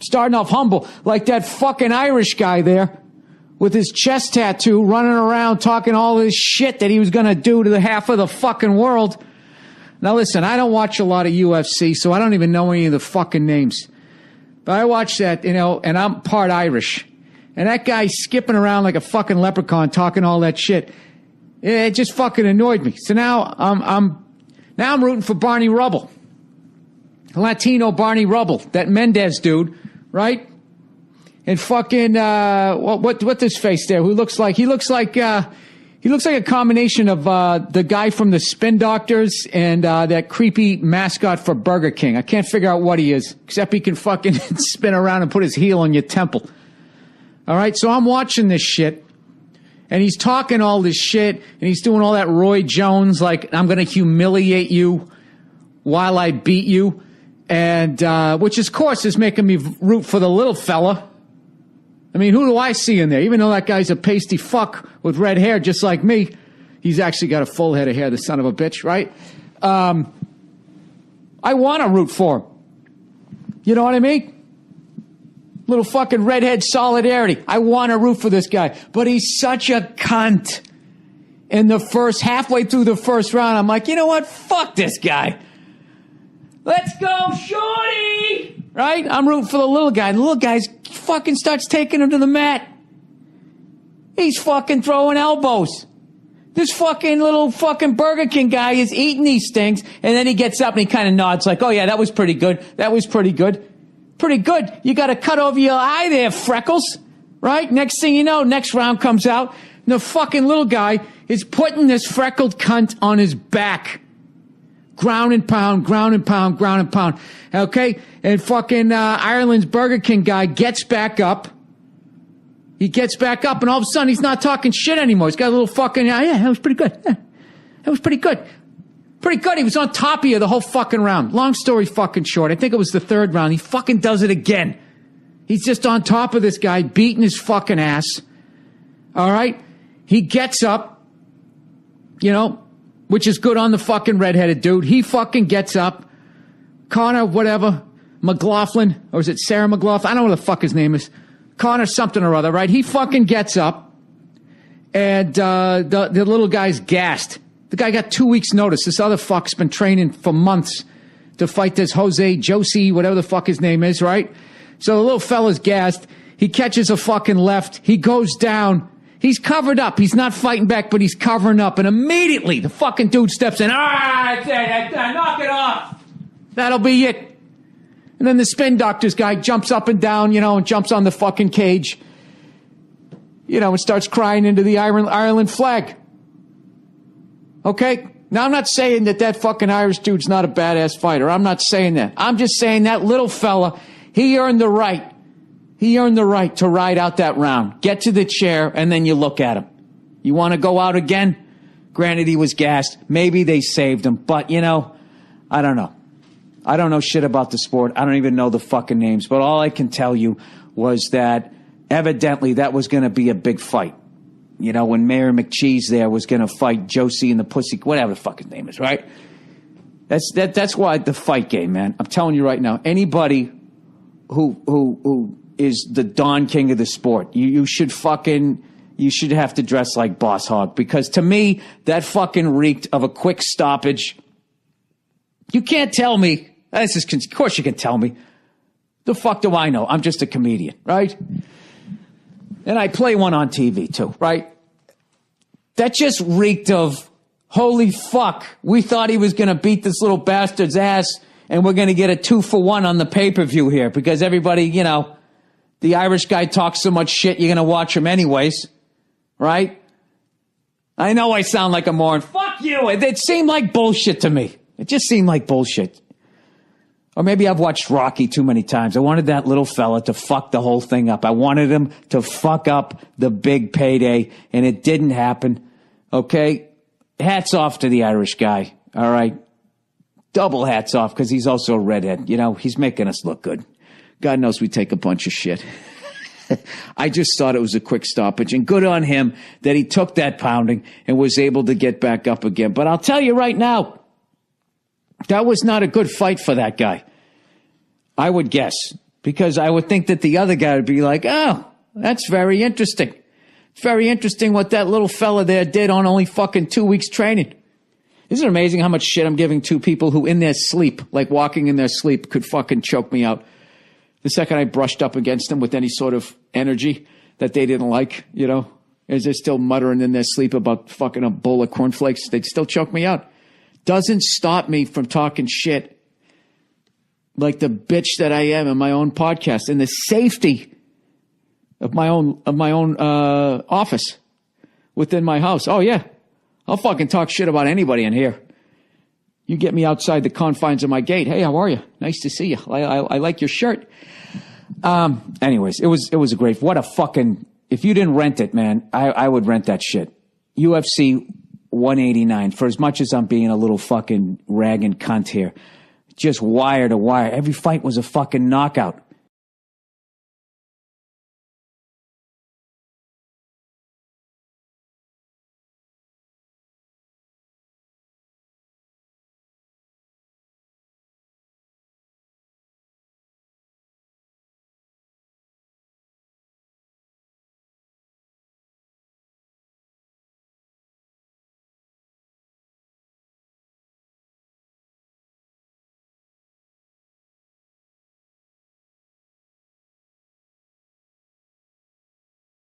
Starting off humble, like that fucking Irish guy there with his chest tattoo running around talking all this shit that he was going to do to the half of the fucking world. Now listen, I don't watch a lot of UFC, so I don't even know any of the fucking names. But I watch that, you know, and I'm part Irish. And that guy skipping around like a fucking leprechaun talking all that shit, it just fucking annoyed me. So now I'm rooting for Barney Rubble. Latino Barney Rubble, that Mendez dude, right? And fucking what's his face there? He looks like a combination of the guy from the Spin Doctors and that creepy mascot for Burger King. I can't figure out what he is, except he can fucking spin around and put his heel on your temple. All right, so I'm watching this shit, and he's talking all this shit, and he's doing all that Roy Jones, like, I'm going to humiliate you while I beat you, and which, of course, is making me root for the little fella. I mean, who do I see in there? Even though that guy's a pasty fuck with red hair just like me, he's actually got a full head of hair, the son of a bitch, right? I want to root for him. You know what I mean? Little fucking redhead solidarity. I want to root for this guy. But he's such a cunt. In the halfway through the first round, I'm like, you know what? Fuck this guy. Let's go, shorty! Right? I'm rooting for the little guy. The little guy fucking starts taking him to the mat. He's fucking throwing elbows. This fucking little fucking Burger King guy is eating these things, and then he gets up and he kind of nods like, oh yeah, that was pretty good. That was pretty good. Pretty good. You got a cut over your eye there, Freckles. Right? Next thing you know, next round comes out, and the fucking little guy is putting this freckled cunt on his back. Ground and pound, ground and pound, ground and pound. Okay? And fucking Ireland's Burger King guy gets back up. He gets back up, and all of a sudden, he's not talking shit anymore. He's got a little fucking, yeah, that was pretty good. Yeah, that was pretty good. Pretty good. He was on top of you the whole fucking round. Long story fucking short. I think it was the third round. He fucking does it again. He's just on top of this guy, beating his fucking ass. All right? He gets up, you know, which is good on the fucking redheaded dude. He fucking gets up. Conor, whatever, McLaughlin, or is it Sarah McLaughlin? I don't know what the fuck his name is. Conor something or other, right? He fucking gets up, and the little guy's gassed. The guy got 2 weeks' notice. This other fuck's been training for months to fight this Josie, whatever the fuck his name is, right? So the little fella's gassed. He catches a fucking left. He goes down. He's covered up. He's not fighting back, but he's covering up. And immediately, the fucking dude steps in. All right, knock it off. That'll be it. And then the Spin Doctors guy jumps up and down, you know, and jumps on the fucking cage, you know, and starts crying into the Ireland flag. Okay? Now, I'm not saying that fucking Irish dude's not a badass fighter. I'm not saying that. I'm just saying that little fella, he earned the right. He earned the right to ride out that round. Get to the chair, and then you look at him. You want to go out again? Granted, he was gassed. Maybe they saved him. But, you know, I don't know. I don't know shit about the sport. I don't even know the fucking names. But all I can tell you was that evidently that was going to be a big fight. You know, when Mayor McCheese there was going to fight Josie and the Pussy, whatever the fuck his name is, right? That's why the fight game, man. I'm telling you right now, anybody who is the Don King of the sport, you should have to dress like Boss Hogg, because to me, that fucking reeked of a quick stoppage. You can't tell me. Of course you can tell me. The fuck do I know? I'm just a comedian, right? And I play one on TV too, right? That just reeked of, holy fuck, we thought he was going to beat this little bastard's ass, and we're going to get a 2-for-1 on the pay-per-view here, because everybody, you know, the Irish guy talks so much shit, you're going to watch him anyways, right? I know I sound like a moron. Fuck you! It seemed like bullshit to me. It just seemed like bullshit. Or maybe I've watched Rocky too many times. I wanted that little fella to fuck the whole thing up. I wanted him to fuck up the big payday, and it didn't happen. Okay? Hats off to the Irish guy. All right? Double hats off, because he's also a redhead. You know, he's making us look good. God knows we take a bunch of shit. I just thought it was a quick stoppage, and good on him that he took that pounding and was able to get back up again. But I'll tell you right now, that was not a good fight for that guy. I would guess. because I would think that the other guy would be like, oh, that's very interesting. It's very interesting what that little fella there did on only fucking 2 weeks training. Isn't it amazing how much shit I'm giving to people who in their sleep, like walking in their sleep, could fucking choke me out? The second I brushed up against them with any sort of energy that they didn't like, you know, as they're still muttering in their sleep about fucking a bowl of cornflakes, they'd still choke me out. Doesn't stop me from talking shit like the bitch that I am in my own podcast, in the safety of my own office within my house. Oh yeah, I'll fucking talk shit about anybody in here. You get me outside the confines of my gate. Hey, how are you? Nice to see you. I like your shirt. Anyways, it was a great. What a fucking. If you didn't rent it, man, I would rent that shit. UFC 189. For as much as I'm being a little fucking rag and cunt here, just wire to wire. Every fight was a fucking knockout.